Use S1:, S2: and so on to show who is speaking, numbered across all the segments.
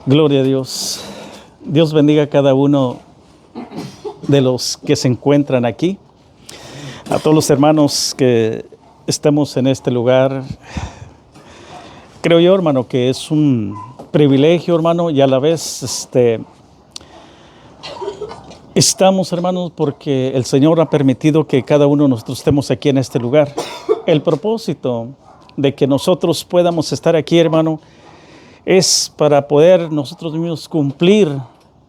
S1: Gloria a Dios. Dios bendiga a cada uno de los que se encuentran aquí. A todos los hermanos que estamos en este lugar. Creo yo, hermano, que es un privilegio, hermano, y a la vez estamos, hermanos, porque el Señor ha permitido que cada uno de nosotros estemos aquí en este lugar. El propósito de que nosotros podamos estar aquí, hermano, es para poder nosotros mismos cumplir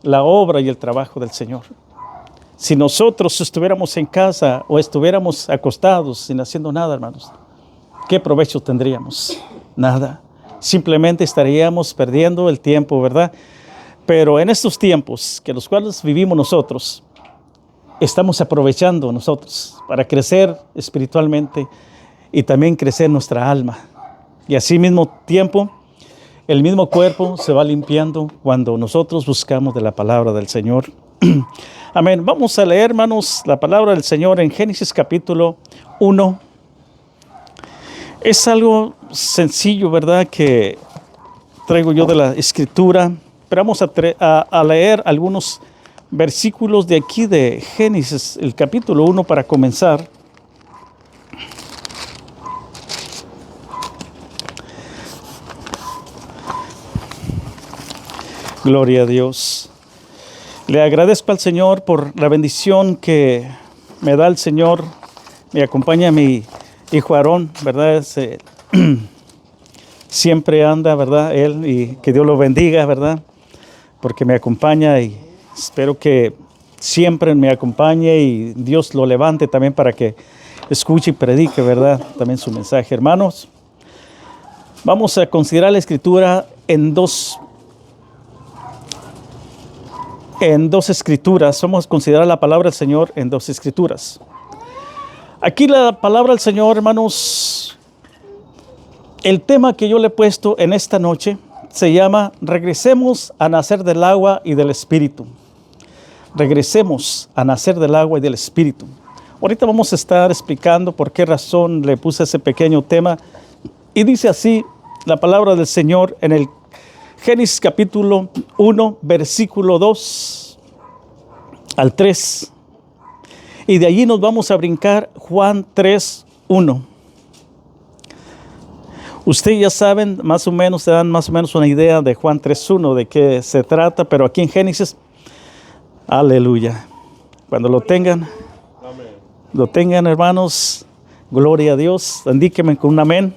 S1: la obra y el trabajo del Señor. Si nosotros estuviéramos en casa o estuviéramos acostados sin haciendo nada, hermanos, ¿qué provecho tendríamos? Nada. Simplemente estaríamos perdiendo el tiempo, ¿verdad? Pero en estos tiempos que los cuales vivimos nosotros, estamos aprovechando nosotros para crecer espiritualmente y también crecer nuestra alma. Y así mismo tiempo, el mismo cuerpo se va limpiando cuando nosotros buscamos de la palabra del Señor. Amén. Vamos a leer, hermanos, la palabra del Señor en Génesis capítulo 1. Es algo sencillo, ¿verdad?, que traigo yo de la Escritura. Pero vamos a leer algunos versículos de aquí de Génesis, el capítulo 1, para comenzar. Gloria a Dios. Le agradezco al Señor por la bendición que me da el Señor. Me acompaña mi hijo Aarón, ¿verdad? Siempre anda, ¿verdad? Él, y que Dios lo bendiga, ¿verdad? Porque me acompaña y espero que siempre me acompañe y Dios lo levante también para que escuche y predique, ¿verdad? También su mensaje, hermanos. Vamos a considerar la Escritura en dos escrituras. Vamos a considerar la palabra del Señor en dos escrituras. Aquí la palabra del Señor, hermanos, el tema que yo le he puesto en esta noche se llama Regresemos a nacer del agua y del Espíritu. Regresemos a nacer del agua y del Espíritu. Ahorita vamos a estar explicando por qué razón le puse ese pequeño tema. Y dice así la palabra del Señor en el Génesis capítulo 1, versículo 2 al 3. Y de allí nos vamos a brincar Juan 3, 1. Ustedes ya saben, más o menos, se dan más o menos una idea de Juan 3, 1, de qué se trata, pero aquí en Génesis, aleluya. Cuando lo tengan, hermanos, gloria a Dios. Indíquenme con un amén.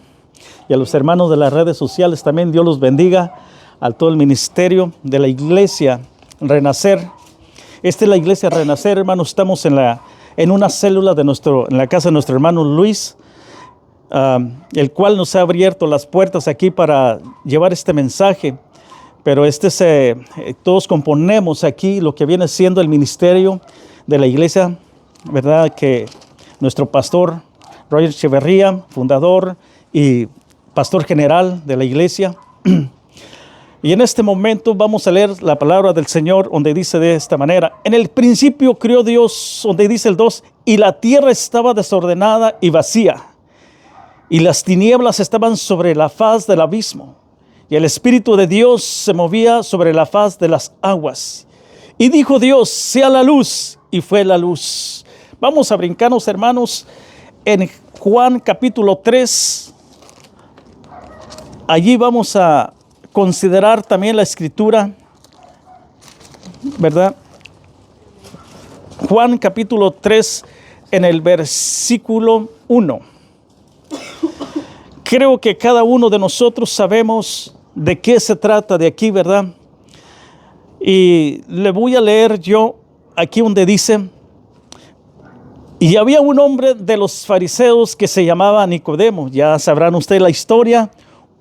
S1: Y a los hermanos de las redes sociales también, Dios los bendiga. A todo el ministerio de la iglesia Renacer. Esta es la iglesia Renacer, hermanos. Estamos en una célula en la casa de nuestro hermano Luis, el cual nos ha abierto las puertas aquí para llevar este mensaje. Pero todos componemos aquí lo que viene siendo el ministerio de la iglesia, ¿verdad? Que nuestro pastor Roger Echeverría, fundador y pastor general de la iglesia. Y en este momento vamos a leer la palabra del Señor, donde dice de esta manera: en el principio creó Dios, donde dice el 2, y la tierra estaba desordenada y vacía, y las tinieblas estaban sobre la faz del abismo, y el Espíritu de Dios se movía sobre la faz de las aguas. Y dijo Dios: sea la luz, y fue la luz. Vamos a brincarnos, hermanos, en Juan capítulo 3. Allí vamos a considerar también la Escritura, ¿verdad? Juan capítulo 3, en el versículo 1. Creo que cada uno de nosotros sabemos de qué se trata de aquí, ¿verdad? Y le voy a leer yo aquí donde dice: y había un hombre de los fariseos que se llamaba Nicodemo. Ya sabrán ustedes la historia.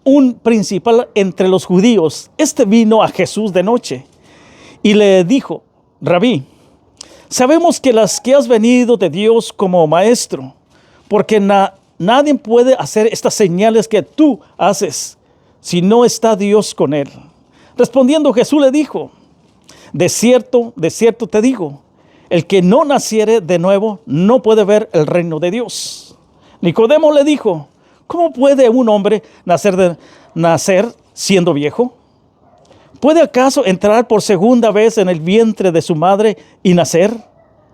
S1: Un principal entre los judíos. Este vino a Jesús de noche y le dijo: Rabí, sabemos que has venido de Dios como maestro, porque nadie puede hacer estas señales que tú haces si no está Dios con él. Respondiendo Jesús le dijo: de cierto te digo, el que no naciere de nuevo no puede ver el reino de Dios. Nicodemo le dijo: ¿cómo puede un hombre nacer siendo viejo? ¿puede acaso entrar por segunda vez en el vientre de su madre y nacer?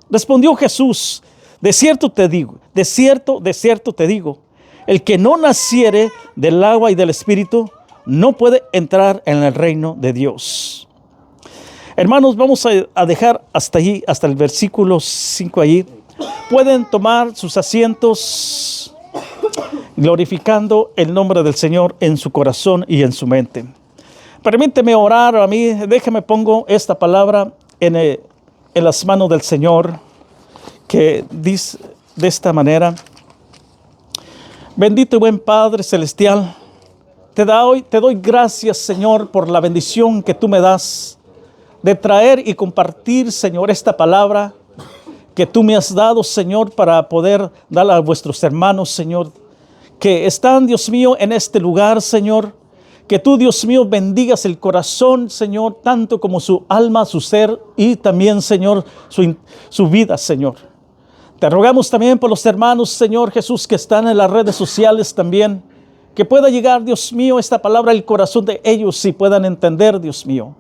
S1: Respondió Jesús, de cierto te digo, de cierto te digo, el que no naciere del agua y del Espíritu no puede entrar en el reino de Dios. Hermanos, vamos a dejar hasta allí, hasta el versículo 5 allí. Pueden tomar sus asientos glorificando el nombre del Señor en su corazón y en su mente. Permíteme orar a mí, déjeme pongo esta palabra en las manos del Señor, que dice de esta manera: bendito y buen Padre celestial, te doy gracias, Señor, por la bendición que tú me das de traer y compartir, Señor, esta palabra que tú me has dado, Señor, para poder darla a vuestros hermanos, Señor, que están, Dios mío, en este lugar, Señor. Que tú, Dios mío, bendigas el corazón, Señor, tanto como su alma, su ser y también, Señor, su vida, Señor. Te rogamos también por los hermanos, Señor Jesús, que están en las redes sociales también, que pueda llegar, Dios mío, esta palabra al corazón de ellos y puedan entender, Dios mío.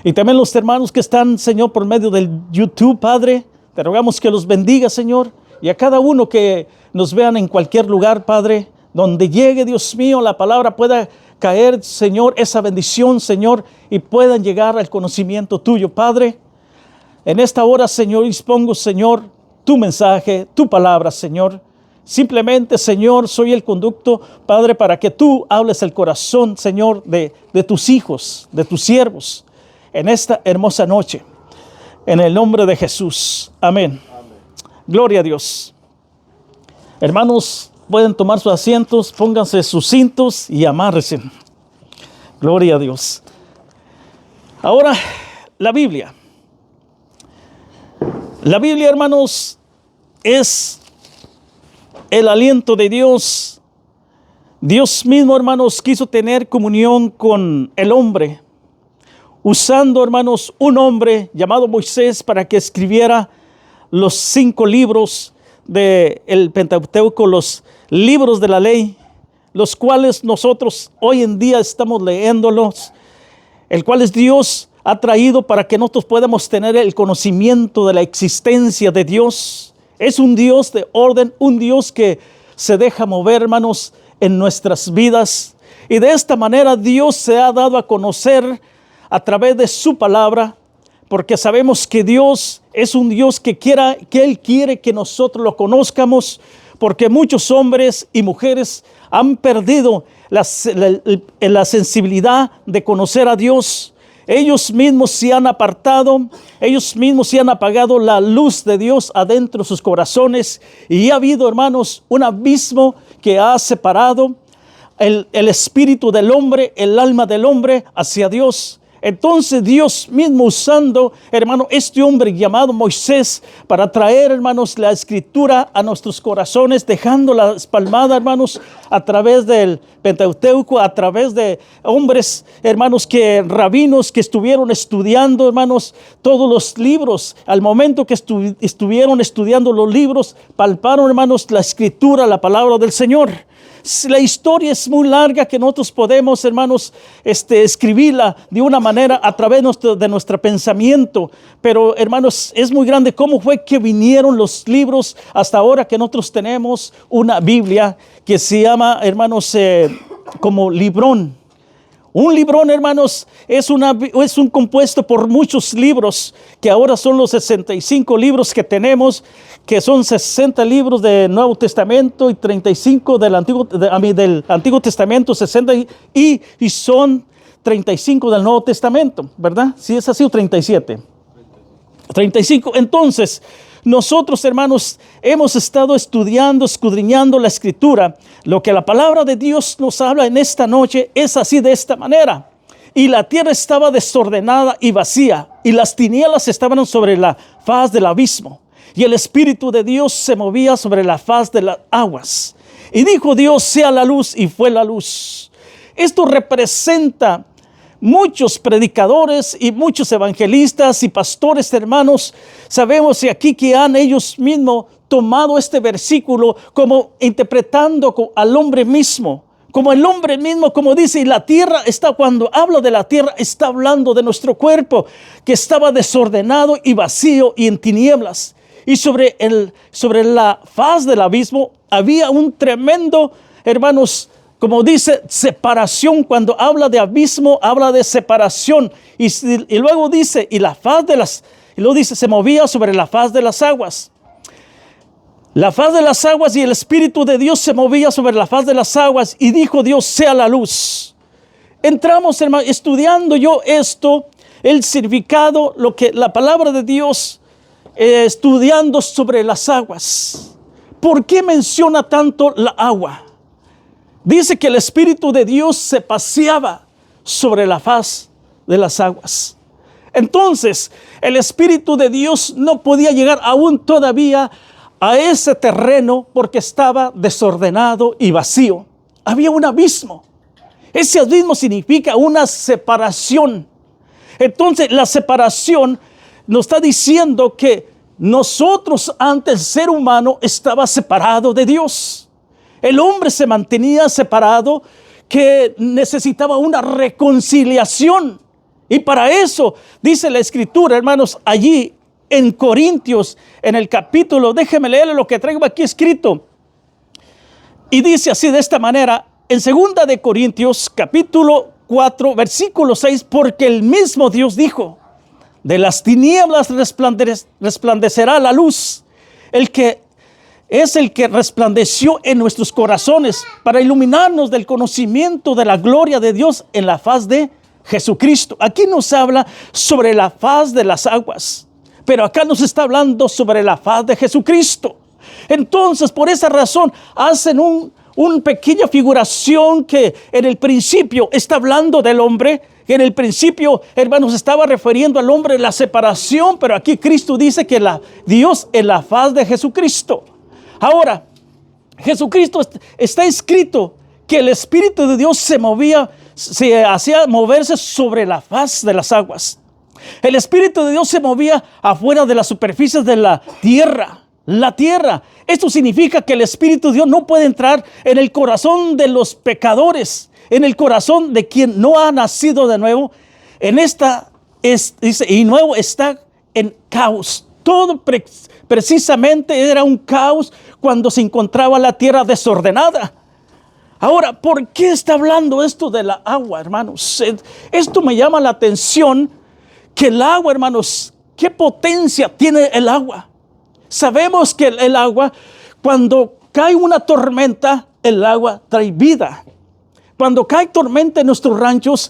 S1: Y también los hermanos que están, Señor, por medio del YouTube, Padre, te rogamos que los bendiga, Señor, y a cada uno que nos vean en cualquier lugar, Padre, donde llegue, Dios mío, la palabra pueda caer, Señor, esa bendición, Señor, y puedan llegar al conocimiento tuyo, Padre. En esta hora, Señor, dispongo, Señor, tu mensaje, tu palabra, Señor. Simplemente, Señor, soy el conducto, Padre, para que tú hables el corazón, Señor, de tus hijos, de tus siervos, en esta hermosa noche. En el nombre de Jesús. Amén. Amén. Gloria a Dios. Hermanos, pueden tomar sus asientos, pónganse sus cintos y amárrense. Gloria a Dios. Ahora, la Biblia. La Biblia, hermanos, es el aliento de Dios. Dios mismo, hermanos, quiso tener comunión con el hombre, usando, hermanos, un hombre llamado Moisés para que escribiera los 5 libros del Pentateuco, los libros de la ley, los cuales nosotros hoy en día estamos leyéndolos, el cual Dios ha traído para que nosotros podamos tener el conocimiento de la existencia de Dios. Es un Dios de orden, un Dios que se deja mover, hermanos, en nuestras vidas. Y de esta manera Dios se ha dado a conocer a través de su palabra, porque sabemos que Dios es un Dios que Él quiere que nosotros lo conozcamos, porque muchos hombres y mujeres han perdido la sensibilidad de conocer a Dios. Ellos mismos se han apartado, ellos mismos se han apagado la luz de Dios adentro de sus corazones, y ha habido, hermanos, un abismo que ha separado el espíritu del hombre, el alma del hombre hacia Dios. Entonces Dios mismo usando, hermano, este hombre llamado Moisés para traer, hermanos, la escritura a nuestros corazones, dejándola espalmada, hermanos, a través del Pentateuco, a través de hombres, hermanos, rabinos que estuvieron estudiando, hermanos, todos los libros. Al momento que estuvieron estudiando los libros, palparon, hermanos, la escritura, la palabra del Señor. La historia es muy larga que nosotros podemos, hermanos, escribirla de una manera a través de nuestro pensamiento. Pero, hermanos, es muy grande cómo fue que vinieron los libros hasta ahora que nosotros tenemos una Biblia que se llama, hermanos, como librón. Un librón, hermanos, es un compuesto por muchos libros, que ahora son los 65 libros que tenemos, que son 60 libros del Nuevo Testamento y 35 del Antiguo Testamento, 60 y son 35 del Nuevo Testamento, ¿verdad? Si es así, o 37. 35. Entonces, nosotros, hermanos, hemos estado estudiando, escudriñando la Escritura. Lo que la palabra de Dios nos habla en esta noche es así, de esta manera. Y la tierra estaba desordenada y vacía, y las tinieblas estaban sobre la faz del abismo, y el Espíritu de Dios se movía sobre la faz de las aguas. Y dijo Dios: sea la luz, y fue la luz. Esto representa muchos predicadores y muchos evangelistas y pastores, hermanos. Sabemos aquí que han ellos mismos tomado este versículo como interpretando al hombre mismo, como el hombre mismo, como dice, y la tierra está, cuando habla de la tierra, está hablando de nuestro cuerpo, que estaba desordenado y vacío y en tinieblas. Y sobre la faz del abismo había un tremendo, hermanos, como dice, separación. Cuando habla de abismo, habla de separación. Y luego dice, y luego dice, se movía sobre la faz de las aguas. La faz de las aguas, y el Espíritu de Dios se movía sobre la faz de las aguas, y dijo Dios, sea la luz. Entramos, hermano, estudiando yo esto, el significado, lo que la palabra de Dios, estudiando sobre las aguas. ¿Por qué menciona tanto la agua? Dice que el Espíritu de Dios se paseaba sobre la faz de las aguas. Entonces, el Espíritu de Dios no podía llegar aún todavía a ese terreno porque estaba desordenado y vacío. Había un abismo. Ese abismo significa una separación. Entonces, la separación nos está diciendo que nosotros, antes, el ser humano estaba separado de Dios. El hombre se mantenía separado, que necesitaba una reconciliación. Y para eso, dice la Escritura, hermanos, allí en Corintios, en el capítulo, déjeme leerle lo que traigo aquí escrito. Y dice así, de esta manera, en 2 de Corintios, capítulo 4, versículo 6, porque el mismo Dios dijo, de las tinieblas resplandecerá la luz, el que resplandeció en nuestros corazones para iluminarnos del conocimiento de la gloria de Dios en la faz de Jesucristo. Aquí nos habla sobre la faz de las aguas, pero acá nos está hablando sobre la faz de Jesucristo. Entonces, por esa razón, hacen una pequeña figuración que en el principio está hablando del hombre. En el principio, hermanos, estaba refiriendo al hombre, la separación, pero aquí Cristo dice que Dios en la faz de Jesucristo. Ahora, Jesucristo, está escrito que el Espíritu de Dios se hacía moverse sobre la faz de las aguas. El Espíritu de Dios se movía afuera de las superficies de la tierra. La tierra. Esto significa que el Espíritu de Dios no puede entrar en el corazón de los pecadores, en el corazón de quien no ha nacido de nuevo. Dice, y nuevo está en caos. Todo precisamente era un caos cuando se encontraba la tierra desordenada. Ahora, ¿por qué está hablando esto de la agua, hermanos? Esto me llama la atención, que el agua, hermanos, ¿qué potencia tiene el agua? Sabemos que el agua, cuando cae una tormenta, el agua trae vida. Cuando cae tormenta en nuestros ranchos,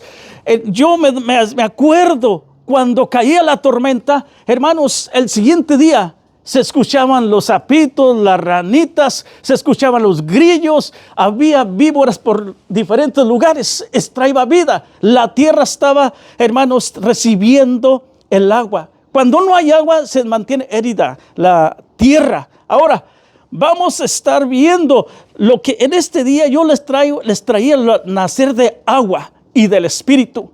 S1: yo me acuerdo cuando caía la tormenta, hermanos, el siguiente día se escuchaban los sapitos, las ranitas, se escuchaban los grillos, había víboras por diferentes lugares, traía vida. La tierra estaba, hermanos, recibiendo el agua. Cuando no hay agua, se mantiene herida la tierra. Ahora, vamos a estar viendo lo que en este día yo les traía el nacer de agua y del Espíritu.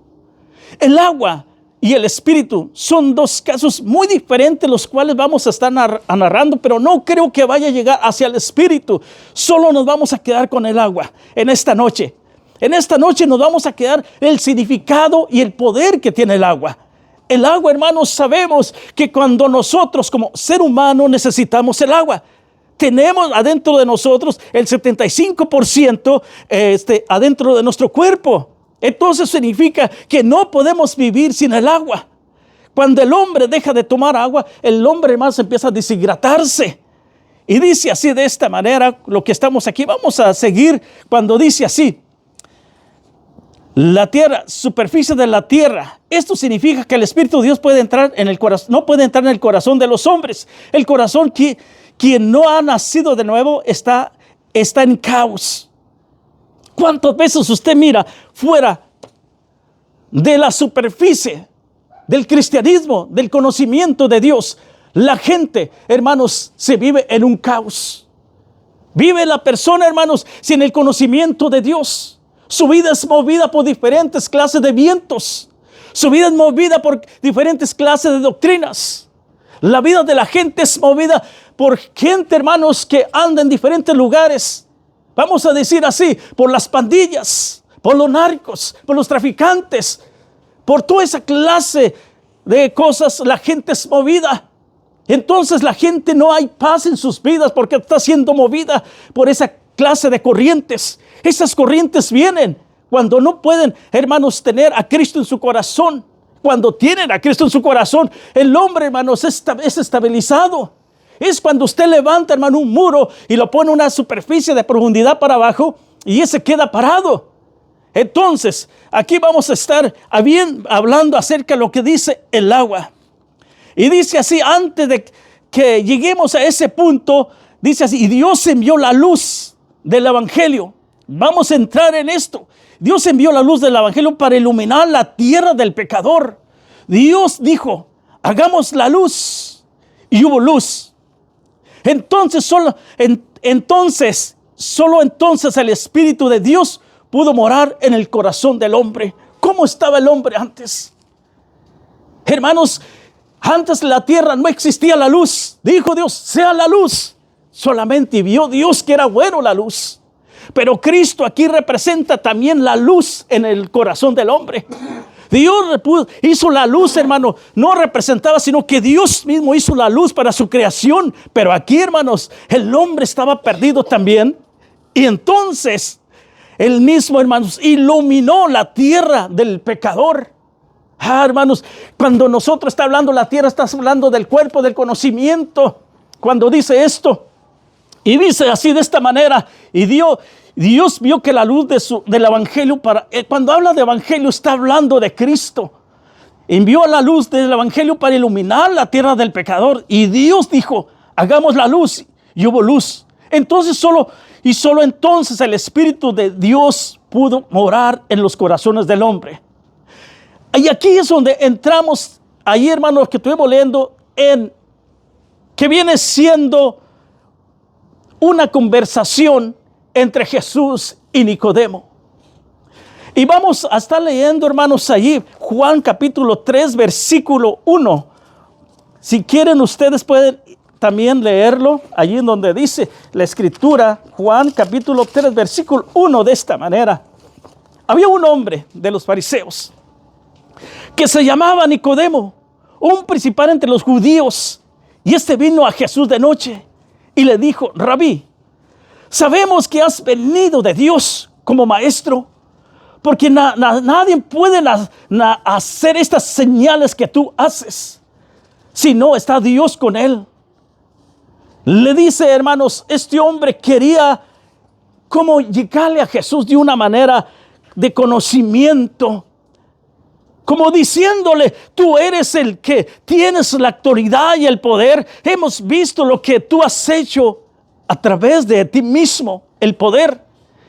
S1: El agua y el Espíritu son dos casos muy diferentes, los cuales vamos a estar narrando, pero no creo que vaya a llegar hacia el Espíritu. Solo nos vamos a quedar con el agua en esta noche. En esta noche nos vamos a quedar el significado y el poder que tiene el agua. El agua, hermanos, sabemos que cuando nosotros como ser humano necesitamos el agua, tenemos adentro de nosotros el 75% adentro de nuestro cuerpo. Entonces significa que no podemos vivir sin el agua. Cuando el hombre deja de tomar agua, el hombre más empieza a deshidratarse. Y dice así, de esta manera, lo que estamos aquí, vamos a seguir cuando dice así. La tierra, superficie de la tierra. Esto significa que el Espíritu de Dios puede entrar en el corazón, no puede entrar en el corazón de los hombres. El corazón quien no ha nacido de nuevo está en caos. ¿Cuántas veces usted mira fuera de la superficie del cristianismo, del conocimiento de Dios? La gente, hermanos, se vive en un caos. Vive la persona, hermanos, sin el conocimiento de Dios. Su vida es movida por diferentes clases de vientos. Su vida es movida por diferentes clases de doctrinas. La vida de la gente es movida por gente, hermanos, que anda en diferentes lugares. vamos a decir así, por las pandillas, por los narcos, por los traficantes, por toda esa clase de cosas, la gente es movida. Entonces la gente no hay paz en sus vidas porque está siendo movida por esa clase de corrientes. Esas corrientes vienen cuando no pueden, hermanos, tener a Cristo en su corazón. Cuando tienen a Cristo en su corazón, el hombre, hermanos, es estabilizado. Es cuando usted levanta, hermano, un muro y lo pone una superficie de profundidad para abajo y ese queda parado. Entonces, aquí vamos a estar hablando acerca de lo que dice el agua. Y dice así, antes de que lleguemos a ese punto, dice así, y Dios envió la luz del evangelio. Vamos a entrar en esto. Dios envió la luz del evangelio para iluminar la tierra del pecador. Dios dijo, hagamos la luz, y hubo luz. Entonces, solo entonces el Espíritu de Dios pudo morar en el corazón del hombre. ¿Cómo estaba el hombre antes? Hermanos, antes la tierra no existía la luz. Dijo Dios, sea la luz. Solamente vio Dios que era bueno la luz. Pero Cristo aquí representa también la luz en el corazón del hombre. Dios hizo la luz, hermano. No representaba, sino que Dios mismo hizo la luz para su creación. Pero aquí, hermanos, el hombre estaba perdido también. Y entonces, él mismo, hermanos, iluminó la tierra del pecador. Hermanos, cuando nosotros está hablando la tierra, está hablando del cuerpo, del conocimiento. Cuando dice esto, y dice así de esta manera, y Dios vio que la luz del evangelio, cuando habla de evangelio, está hablando de Cristo. Envió la luz del evangelio para iluminar la tierra del pecador. Y Dios dijo, hagamos la luz, y hubo luz. Entonces solo entonces el Espíritu de Dios pudo morar en los corazones del hombre. Y aquí es donde entramos, ahí, hermanos, que estuvimos leyendo, que viene siendo una conversación entre Jesús y Nicodemo. Y vamos a estar leyendo, hermanos, allí Juan capítulo 3, versículo 1. Si quieren, ustedes pueden también leerlo allí en donde dice la escritura, Juan capítulo 3, versículo 1, de esta manera. Había un hombre de los fariseos que se llamaba Nicodemo, un principal entre los judíos, y vino a Jesús de noche y le dijo, Rabí, sabemos que has venido de Dios como maestro, porque nadie puede hacer estas señales que tú haces, si no está Dios con él. Le dice, hermanos, este hombre quería como llegarle a Jesús de una manera de conocimiento, como diciéndole, tú eres el que tienes la autoridad y el poder. Hemos visto lo que tú has hecho a través de ti mismo, el poder.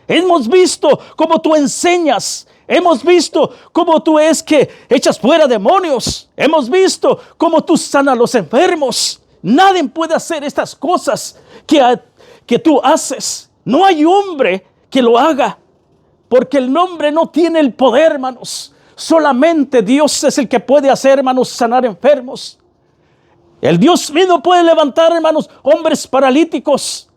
S1: Hemos visto cómo tú enseñas. Hemos visto cómo tú es que echas fuera demonios. Hemos visto cómo tú sanas a los enfermos. Nadie puede hacer estas cosas que tú haces. No hay hombre que lo haga, porque el hombre no tiene el poder, hermanos. Solamente Dios es el que puede hacer, hermanos, sanar enfermos. El Dios mismo puede levantar, hermanos, hombres paralíticos.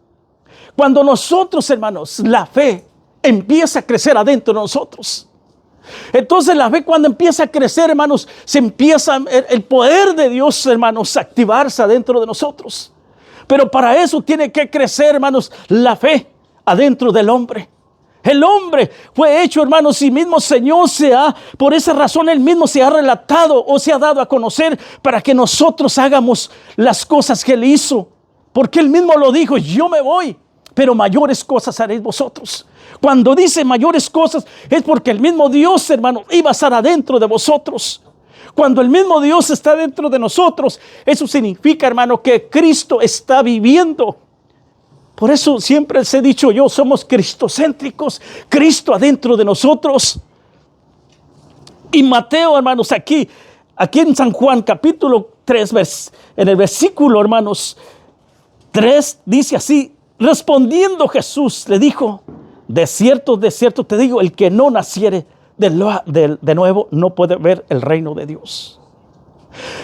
S1: Cuando nosotros, hermanos, la fe empieza a crecer adentro de nosotros. Entonces la fe, cuando empieza a crecer, hermanos, se empieza el poder de Dios, hermanos, a activarse adentro de nosotros. Pero para eso tiene que crecer, hermanos, la fe adentro del hombre. El hombre fue hecho, hermanos, y mismo Señor por esa razón Él mismo se ha relatado o se ha dado a conocer para que nosotros hagamos las cosas que Él hizo. Porque Él mismo lo dijo, yo me voy, pero mayores cosas haréis vosotros. Cuando dice mayores cosas es porque el mismo Dios, hermano, iba a estar adentro de vosotros. Cuando el mismo Dios está dentro de nosotros, eso significa, hermano, que Cristo está viviendo. Por eso siempre les he dicho yo, somos cristocéntricos, Cristo adentro de nosotros. Y Mateo, hermanos, aquí en San Juan capítulo 3, en el versículo, hermanos, 3, dice así, respondiendo Jesús le dijo, de cierto te digo, el que no naciere de nuevo no puede ver el reino de Dios.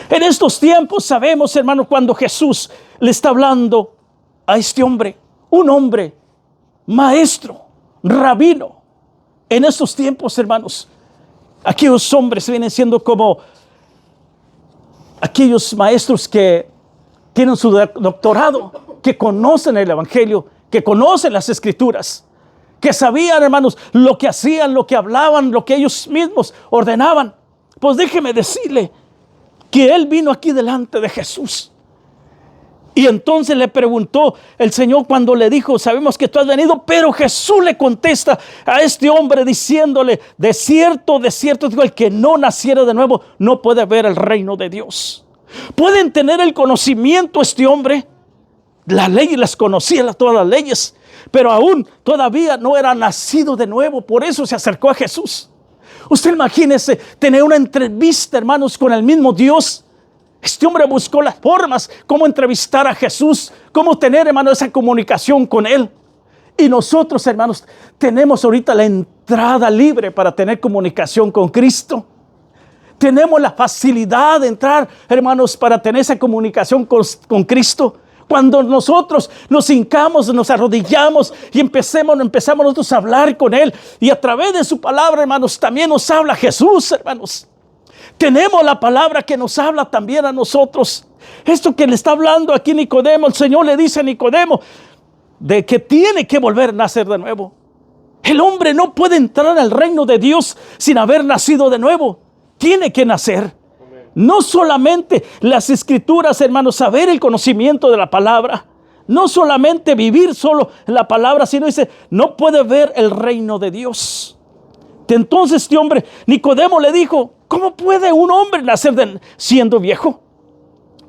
S1: En estos tiempos sabemos, hermanos, cuando Jesús le está hablando a este hombre, un hombre maestro, rabino. En estos tiempos, hermanos, aquellos hombres vienen siendo como aquellos maestros que tienen su doctorado, que conocen el Evangelio, que conocen las Escrituras, que sabían, hermanos, lo que hacían, lo que hablaban, lo que ellos mismos ordenaban. Pues déjeme decirle que él vino aquí delante de Jesús. Y entonces le preguntó el Señor cuando le dijo, sabemos que tú has venido, pero Jesús le contesta a este hombre diciéndole, de cierto, digo, el que no naciera de nuevo no puede ver el reino de Dios. Pueden tener el conocimiento este hombre, la ley las conocía, todas las leyes, pero aún todavía no era nacido de nuevo, por eso se acercó a Jesús. Usted imagínese tener una entrevista, hermanos, con el mismo Dios. Este hombre buscó las formas, cómo entrevistar a Jesús, cómo tener, hermanos, esa comunicación con Él. Y nosotros, hermanos, tenemos ahorita la entrada libre para tener comunicación con Cristo. Tenemos la facilidad de entrar, hermanos, para tener esa comunicación con Cristo. Cuando nosotros nos hincamos, nos arrodillamos y empezamos nosotros a hablar con Él. Y a través de su palabra, hermanos, también nos habla Jesús, hermanos. Tenemos la palabra que nos habla también a nosotros. Esto que le está hablando aquí Nicodemo, el Señor le dice a Nicodemo de que tiene que volver a nacer de nuevo. El hombre no puede entrar al reino de Dios sin haber nacido de nuevo. Tiene que nacer. No solamente las Escrituras, hermanos, saber el conocimiento de la palabra. No solamente vivir solo la palabra, sino dice, no puede ver el reino de Dios. Entonces este hombre, Nicodemo, le dijo, ¿cómo puede un hombre nacer siendo viejo?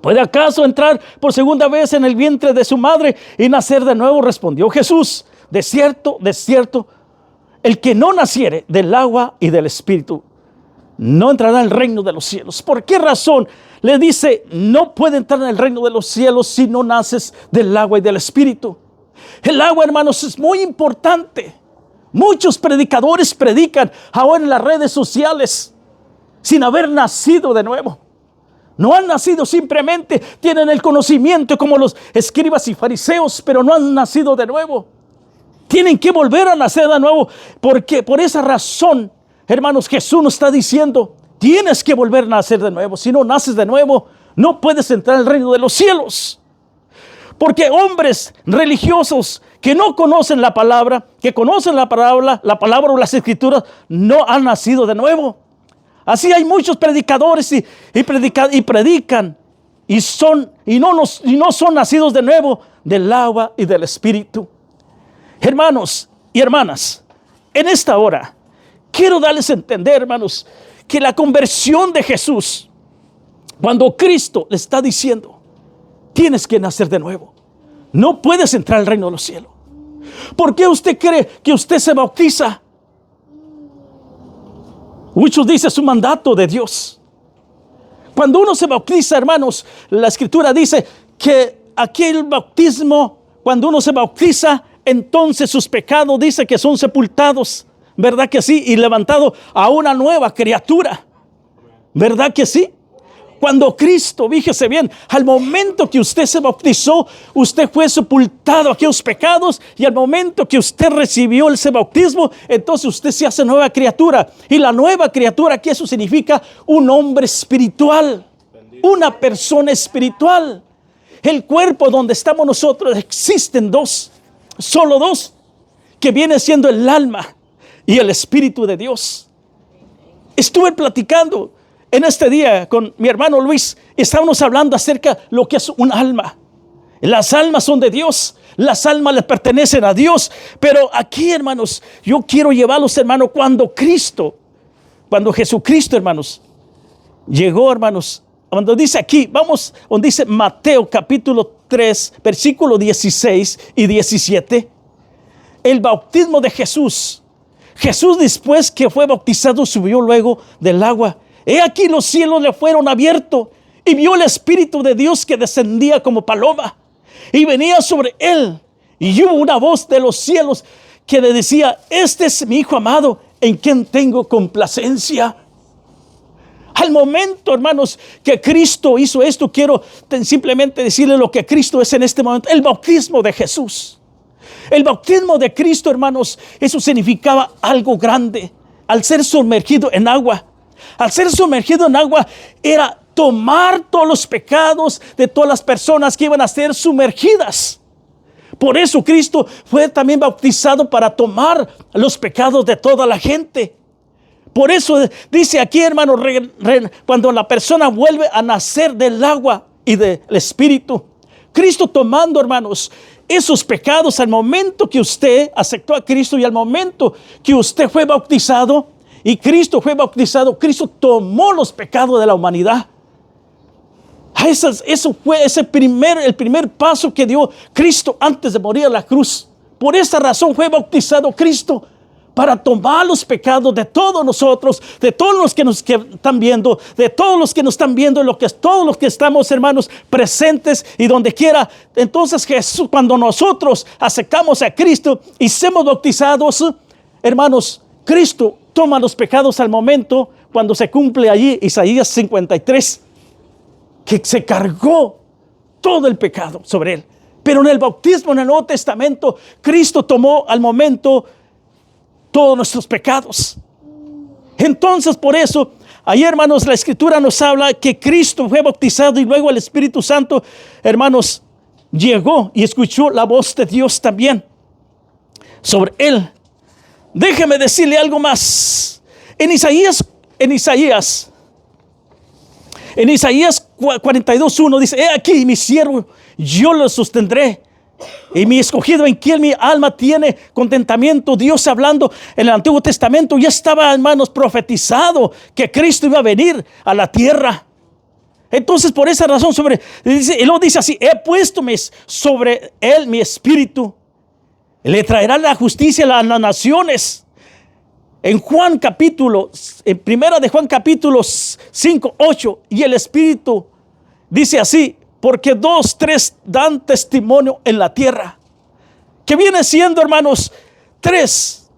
S1: ¿Puede acaso entrar por segunda vez en el vientre de su madre y nacer de nuevo? Respondió Jesús, de cierto, el que no naciere del agua y del Espíritu no entrará en el reino de los cielos. ¿Por qué razón? Le dice, no puede entrar en el reino de los cielos si no naces del agua y del Espíritu. El agua, hermanos, es muy importante. Muchos predicadores predican ahora en las redes sociales sin haber nacido de nuevo. No han nacido, simplemente tienen el conocimiento como los escribas y fariseos, pero no han nacido de nuevo. Tienen que volver a nacer de nuevo, porque por esa razón, hermanos, Jesús nos está diciendo, tienes que volver a nacer de nuevo. Si no naces de nuevo, no puedes entrar al reino de los cielos. Porque hombres religiosos que no conocen la palabra, que conocen la palabra o las Escrituras, no han nacido de nuevo. Así hay muchos predicadores y predican y no son nacidos de nuevo del agua y del Espíritu. Hermanos y hermanas, en esta hora quiero darles a entender, hermanos, que la conversión de Jesús, cuando Cristo le está diciendo, tienes que nacer de nuevo, no puedes entrar al reino de los cielos. ¿Por qué usted cree que usted se bautiza? Muchos dicen es un mandato de Dios. Cuando uno se bautiza, hermanos, la Escritura dice que aquel bautismo, cuando uno se bautiza, entonces sus pecados dice que son sepultados, ¿verdad que sí? Y levantado a una nueva criatura, ¿verdad que sí? Cuando Cristo, fíjese bien, al momento que usted se bautizó, usted fue sepultado a aquellos pecados, y al momento que usted recibió ese bautismo, entonces usted se hace nueva criatura. Y la nueva criatura, que eso significa un hombre espiritual, una persona espiritual. El cuerpo donde estamos nosotros existen solo dos, que viene siendo el alma y el Espíritu de Dios. Estuve platicando en este día con mi hermano Luis, estábamos hablando acerca de lo que es un alma. Las almas son de Dios, las almas le pertenecen a Dios. Pero aquí, hermanos, yo quiero llevarlos, hermanos, cuando Jesucristo, hermanos, llegó, hermanos, cuando dice aquí, vamos, donde dice Mateo capítulo 3, versículo 16 y 17, el bautismo de Jesús. Jesús, después que fue bautizado, subió luego del agua. He aquí los cielos le fueron abiertos y vio el Espíritu de Dios que descendía como paloma y venía sobre él. Y hubo una voz de los cielos que le decía: este es mi Hijo amado, en quien tengo complacencia. Al momento, hermanos, que Cristo hizo esto, quiero simplemente decirle lo que Cristo es en este momento: el bautismo de Jesús. El bautismo de Cristo, hermanos, eso significaba algo grande. Al ser sumergido en agua, era tomar todos los pecados de todas las personas que iban a ser sumergidas. Por eso Cristo fue también bautizado para tomar los pecados de toda la gente. Por eso dice aquí, hermano, cuando la persona vuelve a nacer del agua y del Espíritu, Cristo tomando, hermanos, esos pecados al momento que usted aceptó a Cristo y al momento que usted fue bautizado y Cristo fue bautizado, Cristo tomó los pecados de la humanidad. Eso fue el primer paso que dio Cristo antes de morir a la cruz. Por esa razón fue bautizado Cristo, para tomar los pecados de todos nosotros, de todos los que nos están viendo, de todos los que nos están viendo, todos los que estamos, hermanos, presentes y donde quiera. Entonces Jesús, cuando nosotros aceptamos a Cristo y somos bautizados, hermanos, Cristo toma los pecados al momento cuando se cumple allí Isaías 53, que se cargó todo el pecado sobre él. Pero en el bautismo en el Nuevo Testamento, Cristo tomó al momento todos nuestros pecados. Entonces, por eso, ahí, hermanos, la Escritura nos habla que Cristo fue bautizado y luego el Espíritu Santo, hermanos, llegó y escuchó la voz de Dios también sobre él. Déjeme decirle algo más. En Isaías 42:1 dice: he aquí mi siervo, yo lo sostendré, y mi escogido en quien mi alma tiene contentamiento. Dios hablando en el Antiguo Testamento ya estaba, hermanos, profetizado que Cristo iba a venir a la tierra. Entonces, por esa razón, él lo dice así: he puesto sobre él mi espíritu, le traerá la justicia a las naciones. En primera de Juan capítulo 5:8, y el Espíritu dice así: porque 2, 3 dan testimonio en la tierra. Que viene siendo, hermanos, 3.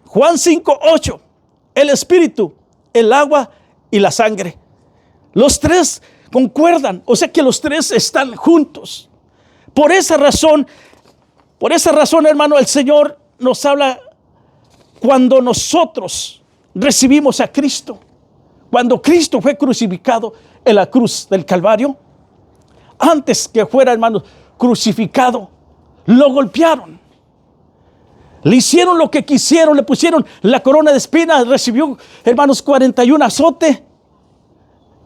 S1: Juan 5:8, el Espíritu, el agua y la sangre. Los 3 concuerdan, o sea que los 3 están juntos. Por esa razón, hermano, el Señor nos habla cuando nosotros recibimos a Cristo. Cuando Cristo fue crucificado en la cruz del Calvario, antes que fuera, hermanos, crucificado, lo golpearon, le hicieron lo que quisieron, le pusieron la corona de espinas, recibió, hermanos, 41 azotes,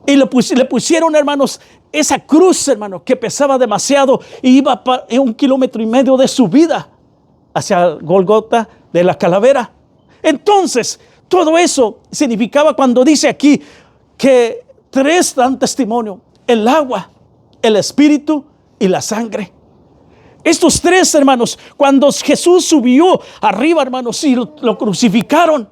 S1: y le pusieron, hermanos, esa cruz, hermanos, que pesaba demasiado, y iba 1,5 kilómetros de su vida hacia Golgota de la calavera. Entonces, todo eso significaba, cuando dice aquí que 3 dan testimonio: el agua, el Espíritu y la sangre. Estos 3, hermanos, cuando Jesús subió arriba, hermanos, y lo crucificaron,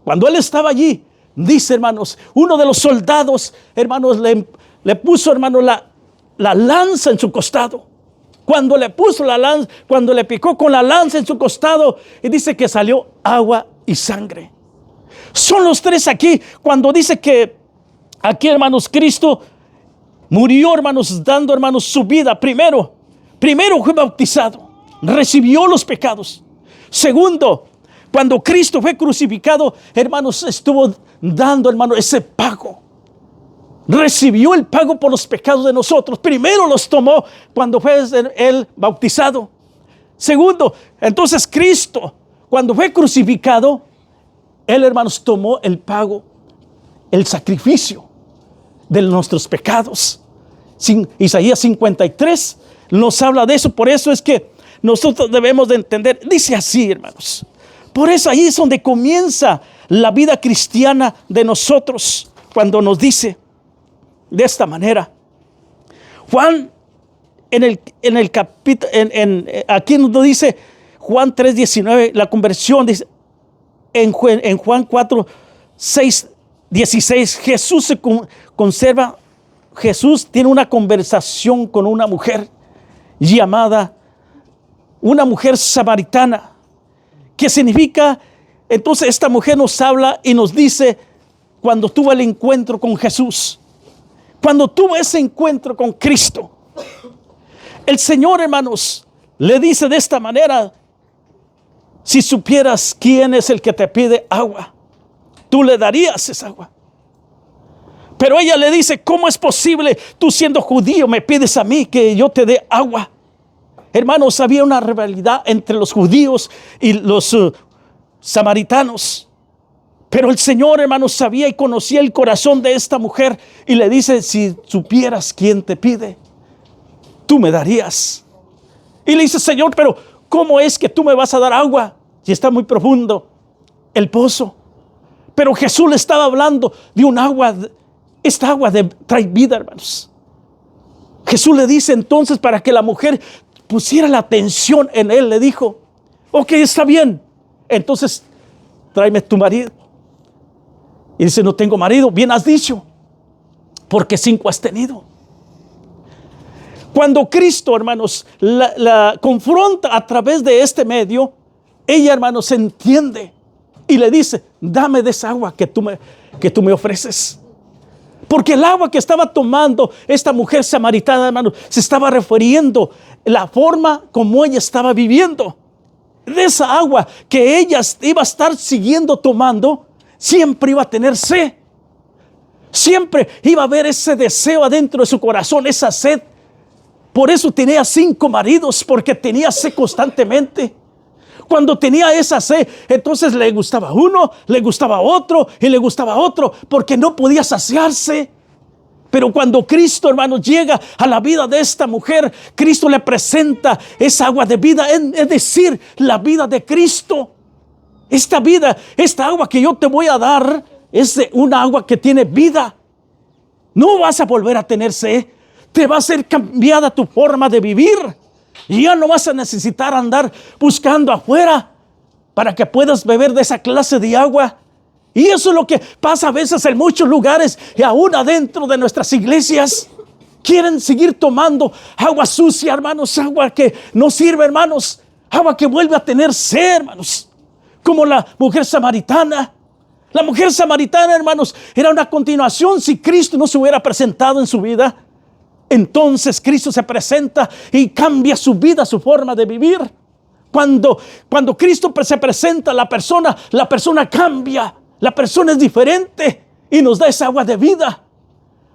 S1: cuando él estaba allí, dice, hermanos, uno de los soldados, hermanos, le puso, hermanos, la lanza en su costado. Cuando le puso la lanza, cuando le picó con la lanza en su costado, y dice que salió agua y sangre. Son los 3 aquí, cuando dice que aquí, hermanos, Cristo murió, hermanos, dando, hermanos, su vida. Primero fue bautizado, recibió los pecados. Segundo, cuando Cristo fue crucificado, hermanos, estuvo dando, hermanos, ese pago. Recibió el pago por los pecados de nosotros. Primero los tomó cuando fue él bautizado. Segundo, entonces Cristo, cuando fue crucificado, él, hermanos, tomó el pago, el sacrificio de nuestros pecados. Isaías 53 nos habla de eso. Por eso es que nosotros debemos de entender. Dice así, hermanos. Por eso ahí es donde comienza la vida cristiana de nosotros, cuando nos dice de esta manera. Juan, en el capítulo, aquí nos dice Juan 3:19, la conversión. Dice en Juan 4:6-16, Jesús tiene una conversación con una mujer llamada, una mujer samaritana, que significa, entonces esta mujer nos habla y nos dice cuando tuvo el encuentro con Jesús, cuando tuvo ese encuentro con Cristo. El Señor, hermanos, le dice de esta manera: si supieras quién es el que te pide agua, tú le darías esa agua. Pero ella le dice: ¿cómo es posible, tú siendo judío, me pides a mí que yo te dé agua? Hermanos, había una rivalidad entre los judíos y los samaritanos. Pero el Señor, hermanos, sabía y conocía el corazón de esta mujer y le dice: si supieras quién te pide, tú me darías. Y le dice: Señor, pero ¿cómo es que tú me vas a dar agua si está muy profundo el pozo? Pero Jesús le estaba hablando de un agua, esta agua trae vida, hermanos. Jesús le dice entonces, para que la mujer pusiera la atención en él, le dijo: ok, está bien, entonces tráeme tu marido. Y dice: no tengo marido. Bien has dicho, porque 5 has tenido. Cuando Cristo, hermanos, la confronta a través de este medio, ella, hermanos, entiende y le dice: dame de esa agua que tú me ofreces. Porque el agua que estaba tomando esta mujer samaritana, hermanos, se estaba refiriendo a la forma como ella estaba viviendo. De esa agua que ella iba a estar siguiendo tomando, siempre iba a tener sed. Siempre iba a haber ese deseo adentro de su corazón, esa sed. Por eso tenía 5 maridos, porque tenía sed constantemente. Cuando tenía esa sed, entonces le gustaba uno, le gustaba otro y le gustaba otro, porque no podía saciarse. Pero cuando Cristo, hermanos, llega a la vida de esta mujer, Cristo le presenta esa agua de vida, es decir, la vida de Cristo. Esta vida, esta agua que yo te voy a dar, es una agua que tiene vida. No vas a volver a tener sed. Te va a ser cambiada tu forma de vivir. Y ya no vas a necesitar andar buscando afuera para que puedas beber de esa clase de agua. Y eso es lo que pasa a veces en muchos lugares y aún adentro de nuestras iglesias. Quieren seguir tomando agua sucia, hermanos, agua que no sirve, hermanos, agua que vuelve a tener sed, hermanos, como la mujer samaritana. La mujer samaritana, hermanos, era una continuación. Si Cristo no se hubiera presentado en su vida, entonces Cristo se presenta y cambia su vida, su forma de vivir. Cuando Cristo se presenta, la persona cambia, la persona es diferente y nos da esa agua de vida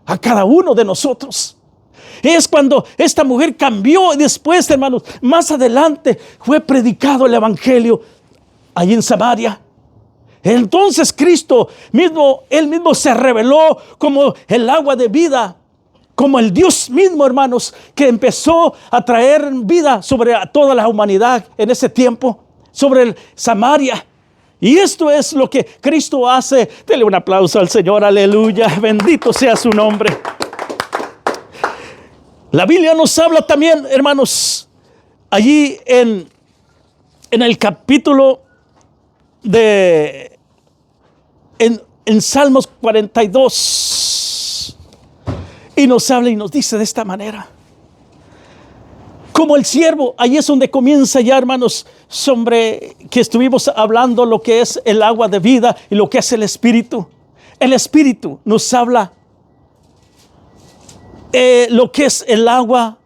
S1: a cada uno de nosotros. Es cuando esta mujer cambió y después, hermanos, más adelante fue predicado el evangelio allí en Samaria. Entonces Cristo mismo, Él mismo se reveló como el agua de vida, como el Dios mismo, hermanos, que empezó a traer vida sobre toda la humanidad en ese tiempo, sobre Samaria. Y esto es lo que Cristo hace. Dele un aplauso al Señor, aleluya, bendito sea su nombre. La Biblia nos habla también, hermanos, allí en el capítulo en Salmos 42, y nos habla y nos dice de esta manera: como el siervo. Ahí es donde comienza ya, hermanos, sobre que estuvimos hablando lo que es el agua de vida y lo que es el Espíritu. El Espíritu nos habla lo que es el agua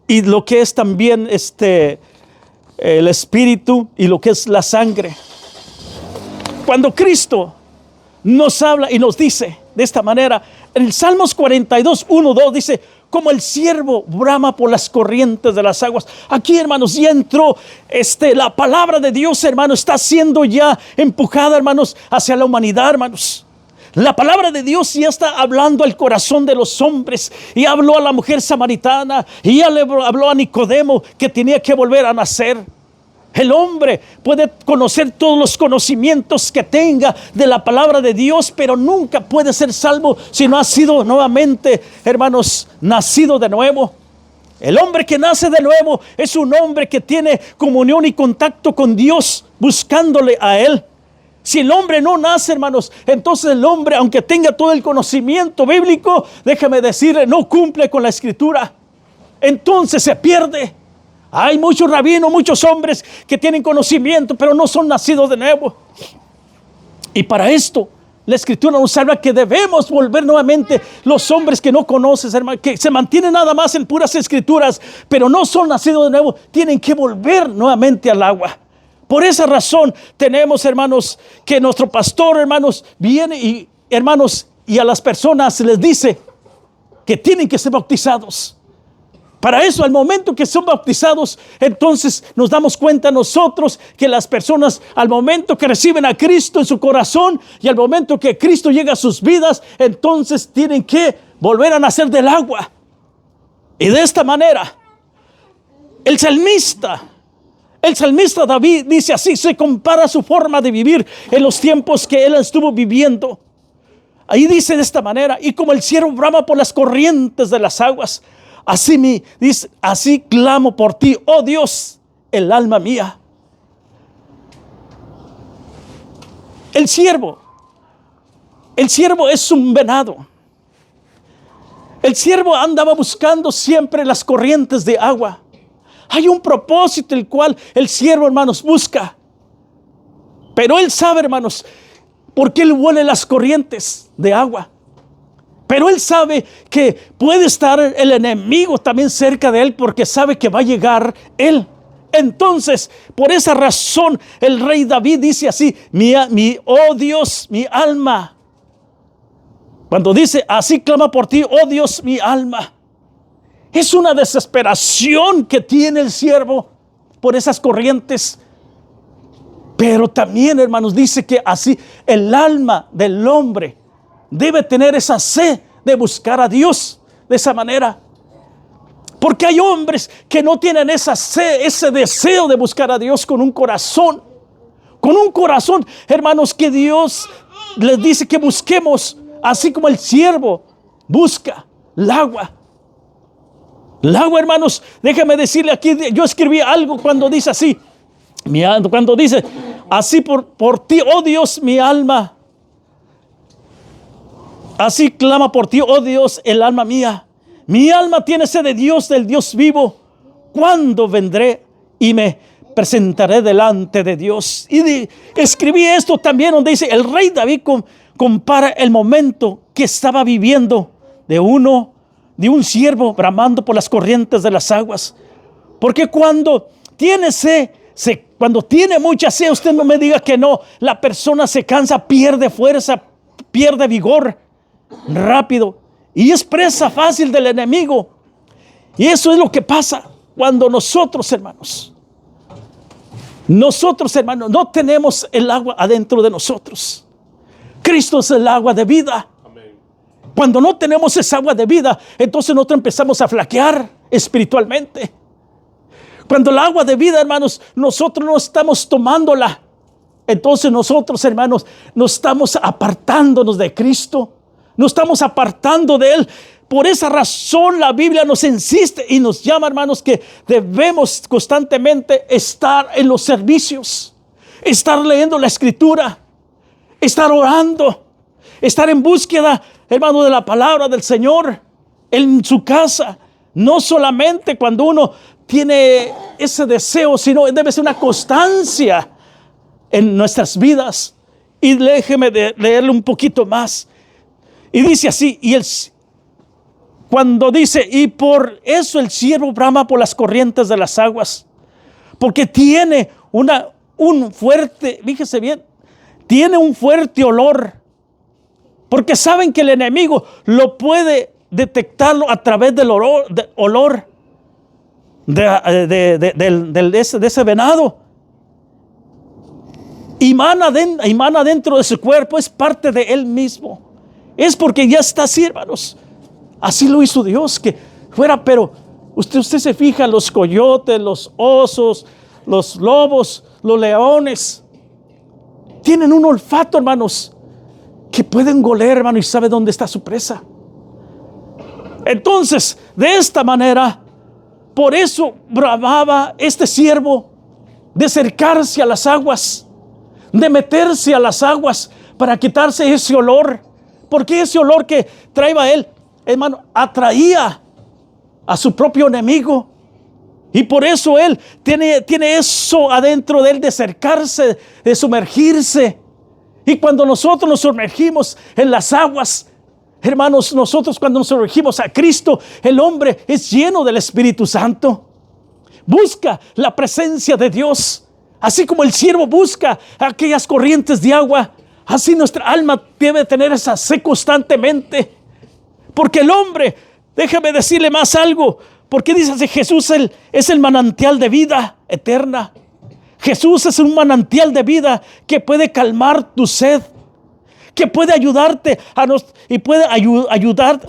S1: y lo que es también el Espíritu y lo que es la sangre. Cuando Cristo nos habla y nos dice de esta manera, en el Salmos 42, 1, 2 dice: como el ciervo brama por las corrientes de las aguas. Aquí, hermanos, ya entró la palabra de Dios, hermanos, está siendo ya empujada, hermanos, hacia la humanidad, hermanos. La palabra de Dios ya está hablando al corazón de los hombres, y habló a la mujer samaritana, y ya le habló a Nicodemo que tenía que volver a nacer. El hombre puede conocer todos los conocimientos que tenga de la palabra de Dios, pero nunca puede ser salvo si no ha sido nuevamente, hermanos, nacido de nuevo. El hombre que nace de nuevo es un hombre que tiene comunión y contacto con Dios, buscándole a Él. Si el hombre no nace, hermanos, entonces el hombre, aunque tenga todo el conocimiento bíblico, déjame decirle, no cumple con la Escritura. Entonces se pierde. Hay muchos rabinos, muchos hombres que tienen conocimiento, pero no son nacidos de nuevo. Y para esto La Escritura nos habla que debemos volver nuevamente. Los hombres que no conoces, hermano, que se mantienen nada más en puras Escrituras, pero no son nacidos de nuevo, tienen que volver nuevamente al agua. Por esa razón tenemos, hermanos, que nuestro pastor, hermanos, viene y, hermanos, y a las personas les dice que tienen que ser bautizados. Para eso, al momento que son bautizados, entonces nos damos cuenta nosotros que las personas, al momento que reciben a Cristo en su corazón y al momento que Cristo llega a sus vidas, entonces tienen que volver a nacer del agua. Y de esta manera, el salmista David dice así, se compara su forma de vivir en los tiempos que él estuvo viviendo. Ahí dice de esta manera: y como el ciervo brama por las corrientes de las aguas, dice, así clamo por ti, oh Dios, el alma mía. El ciervo es un venado. El ciervo andaba buscando siempre las corrientes de agua. Hay un propósito el cual el ciervo, hermanos, busca. Pero él sabe, hermanos, por qué él huele las corrientes de agua. Pero él sabe que puede estar el enemigo también cerca de él, porque sabe que va a llegar él. Entonces, por esa razón, el rey David dice así: oh Dios, mi alma. Cuando dice así clama por ti, oh Dios, mi alma. Es una desesperación que tiene el siervo por esas corrientes. Pero también, hermanos, dice que así el alma del hombre debe tener esa sed de buscar a Dios de esa manera. Porque hay hombres que no tienen esa sed, ese deseo de buscar a Dios con un corazón, hermanos, que Dios les dice que busquemos, así como el siervo busca el agua. El agua, hermanos, déjame decirle aquí, yo escribí algo cuando dice así, cuando dice así por ti, oh Dios, mi alma. Así clama por ti, oh Dios, el alma mía. Mi alma tiene sed de Dios, del Dios vivo. ¿Cuándo vendré y me presentaré delante de Dios? Y escribí esto también donde dice, el rey David compara el momento que estaba viviendo de un siervo bramando por las corrientes de las aguas. Porque cuando tiene sed, cuando tiene mucha sed, usted no me diga que no, la persona se cansa, pierde fuerza, pierde vigor rápido y es presa fácil del enemigo. Y eso es lo que pasa cuando nosotros, hermanos, no tenemos el agua adentro de nosotros. Cristo es el agua de vida. Amén. Cuando no tenemos esa agua de vida, entonces nosotros empezamos a flaquear espiritualmente. Cuando el agua de vida, hermanos, nosotros no estamos tomándola, entonces nosotros, hermanos, nos estamos apartándonos de Cristo. Nos estamos apartando de Él. Por esa razón la Biblia nos insiste y nos llama, hermanos, que debemos constantemente estar en los servicios, estar leyendo la Escritura, estar orando, estar en búsqueda, hermano, de la palabra del Señor en su casa. No solamente cuando uno tiene ese deseo, sino debe ser una constancia en nuestras vidas. Y déjeme leerle un poquito más. Y dice así, cuando dice, y por eso el siervo brama por las corrientes de las aguas, porque tiene un fuerte, fíjese bien, tiene un fuerte olor, porque saben que el enemigo lo puede detectarlo a través del olor de ese venado. Y mana dentro de su cuerpo, es parte de él mismo. Es porque ya está así, hermanos. Así lo hizo Dios, que fuera, pero usted se fija, los coyotes, los osos, los lobos, los leones, tienen un olfato, hermanos, que pueden oler, hermano, y sabe dónde está su presa. Entonces, de esta manera, por eso bramaba este siervo de acercarse a las aguas, de meterse a las aguas para quitarse ese olor. Porque ese olor que traía él, hermano, atraía a su propio enemigo. Y por eso él tiene eso adentro de él, de acercarse, de sumergirse Y cuando nosotros nos sumergimos en las aguas, hermanos, nosotros cuando nos sumergimos a Cristo, el hombre es lleno del Espíritu Santo. Busca la presencia de Dios. Así como el siervo busca aquellas corrientes de agua, así nuestra alma debe tener esa sed constantemente. Porque el hombre, déjame decirle más algo, porque dice que Jesús es el manantial de vida eterna. Jesús es un manantial de vida que puede calmar tu sed, que puede ayudarte y puede ayuntar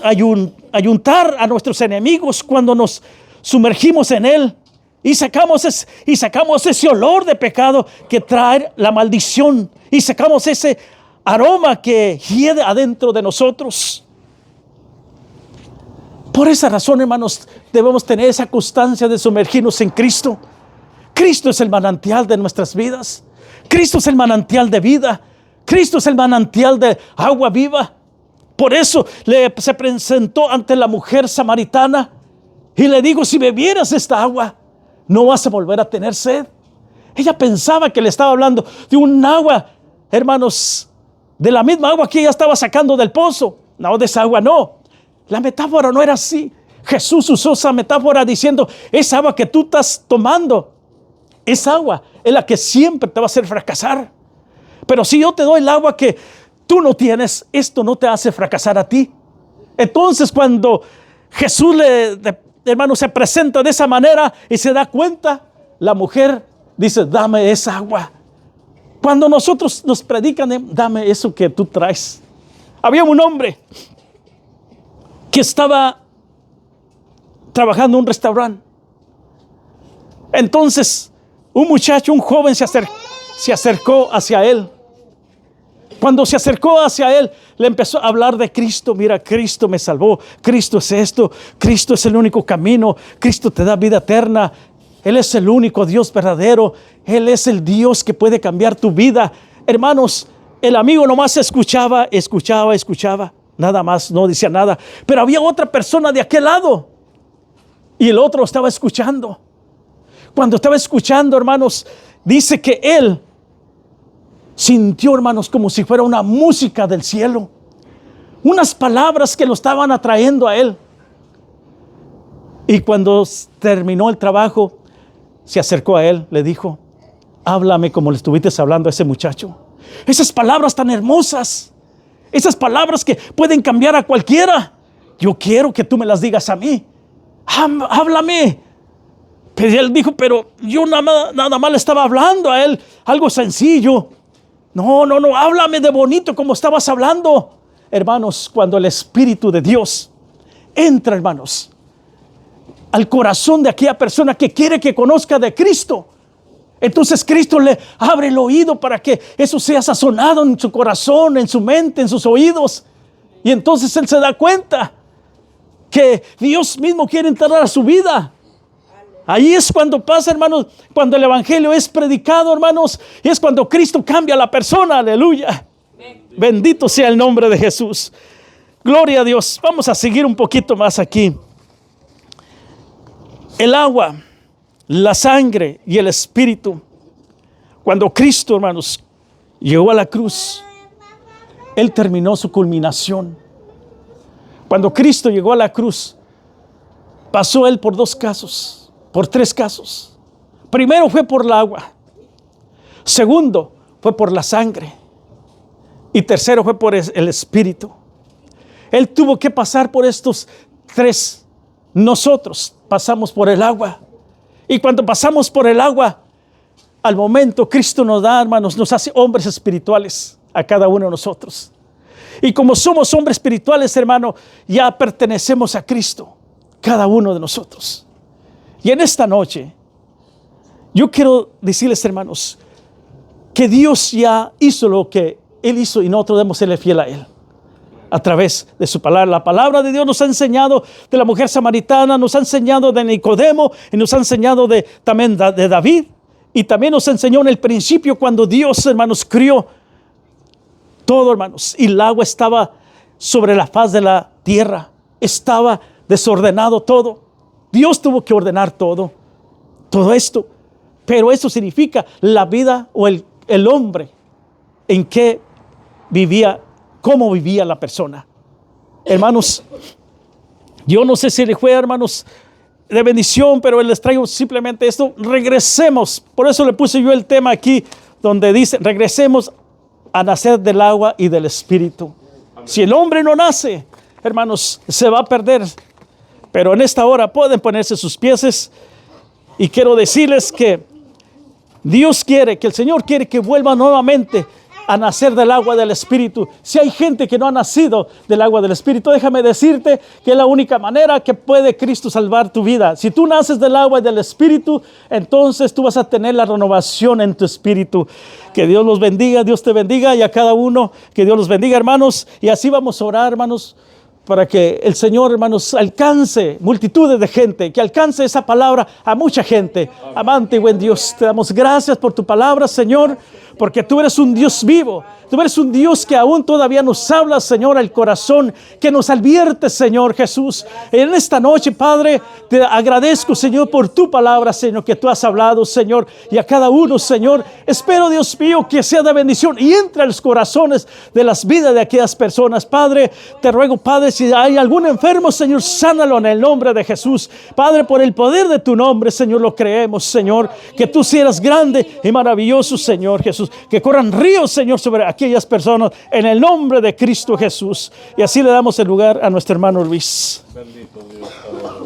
S1: a nuestros enemigos cuando nos sumergimos en Él. Y sacamos ese olor de pecado que trae la maldición. Y sacamos ese aroma que hiede adentro de nosotros. Por esa razón, hermanos, debemos tener esa constancia de sumergirnos en Cristo. Cristo es el manantial de nuestras vidas. Cristo es el manantial de vida. Cristo es el manantial de agua viva. Por eso se presentó ante la mujer samaritana y le dijo: si bebieras esta agua, no vas a volver a tener sed. Ella pensaba que le estaba hablando de un agua, hermanos, de la misma agua que ella estaba sacando del pozo. No, de esa agua no. La metáfora no era así. Jesús usó esa metáfora diciendo: esa agua que tú estás tomando, esa agua es la que siempre te va a hacer fracasar. Pero si yo te doy el agua que tú no tienes, esto no te hace fracasar a ti. Entonces, cuando Jesús hermano, se presenta de esa manera y se da cuenta, la mujer dice: dame esa agua. Cuando nosotros nos predican, dame eso que tú traes. Había un hombre que estaba trabajando en un restaurante. Entonces, un muchacho, un joven se acercó hacia él. Cuando se acercó hacia él, le empezó a hablar de Cristo. Mira, Cristo me salvó. Cristo es esto. Cristo es el único camino. Cristo te da vida eterna. Él es el único Dios verdadero. Él es el Dios que puede cambiar tu vida. Hermanos, el amigo nomás escuchaba. Nada más, no decía nada. Pero había otra persona de aquel lado. Y el otro estaba escuchando. Cuando estaba escuchando, hermanos, dice que él sintió, hermanos, como si fuera una música del cielo. Unas palabras que lo estaban atrayendo a él. Y cuando terminó el trabajo, se acercó a él, le dijo: háblame como le estuviste hablando a ese muchacho. Esas palabras tan hermosas, esas palabras que pueden cambiar a cualquiera, yo quiero que tú me las digas a mí. Háblame. Pero él dijo: pero yo nada más le estaba hablando a él algo sencillo. No, háblame de bonito como estabas hablando. Hermanos, cuando el Espíritu de Dios entra, hermanos, al corazón de aquella persona que quiere que conozca de Cristo, entonces Cristo le abre el oído para que eso sea sazonado en su corazón, en su mente, en sus oídos. Y entonces él se da cuenta que Dios mismo quiere entrar a su vida. Ahí es cuando pasa, hermanos, cuando el evangelio es predicado, hermanos, y es cuando Cristo cambia a la persona. Aleluya. Bendito sea el nombre de Jesús. Gloria a Dios. Vamos a seguir un poquito más aquí. El agua, la sangre y el Espíritu. Cuando Cristo, hermanos, llegó a la cruz, Él terminó su culminación. Cuando Cristo llegó a la cruz, pasó Él por tres casos. Primero fue por el agua. Segundo fue por la sangre. Y tercero fue por el Espíritu. Él tuvo que pasar por estos tres. Nosotros pasamos por el agua. Y cuando pasamos por el agua, al momento Cristo nos da, hermanos, nos hace hombres espirituales a cada uno de nosotros. Y como somos hombres espirituales, hermano, ya pertenecemos a Cristo, cada uno de nosotros. Y en esta noche, yo quiero decirles, hermanos, que Dios ya hizo lo que Él hizo y nosotros debemos serle fiel a Él. A través de su palabra. La palabra de Dios nos ha enseñado de la mujer samaritana, nos ha enseñado de Nicodemo y nos ha enseñado también de David. Y también nos enseñó en el principio cuando Dios, hermanos, crió todo, hermanos. Y el agua estaba sobre la faz de la tierra. Estaba desordenado todo. Dios tuvo que ordenar todo esto. Pero eso significa la vida o el hombre en qué vivía, cómo vivía la persona. Hermanos, yo no sé si le fue, hermanos, de bendición, pero les traigo simplemente esto. Regresemos, por eso le puse yo el tema aquí, donde dice, regresemos a nacer del agua y del Espíritu. Si el hombre no nace, hermanos, se va a perder. Pero en esta hora pueden ponerse sus pies y quiero decirles que Dios quiere, que el Señor quiere que vuelva nuevamente a nacer del agua del Espíritu. Si hay gente que no ha nacido del agua del Espíritu, déjame decirte que es la única manera que puede Cristo salvar tu vida. Si tú naces del agua y del Espíritu, entonces tú vas a tener la renovación en tu espíritu. Que Dios los bendiga, Dios te bendiga, y a cada uno que Dios los bendiga, hermanos. Y así vamos a orar, hermanos, para que el Señor, hermanos, alcance multitudes de gente, que alcance esa palabra a mucha gente. Amante y buen Dios, te damos gracias por tu palabra, Señor, porque tú eres un Dios vivo. Tú eres un Dios que aún todavía nos habla, Señor, al corazón, que nos advierte, Señor Jesús. En esta noche, Padre, te agradezco, Señor, por tu palabra, Señor, que tú has hablado, Señor, y a cada uno, Señor. Espero, Dios mío, que sea de bendición y entre los corazones de las vidas de aquellas personas. Padre, te ruego, Padre, si hay algún enfermo, Señor, sánalo en el nombre de Jesús. Padre, por el poder de tu nombre, Señor, lo creemos, Señor, que tú seas grande y maravilloso, Señor Jesús. Que corran ríos, Señor, sobre aquellas personas en el nombre de Cristo Jesús. Y así le damos el lugar a nuestro hermano Luis.
S2: Bendito Dios.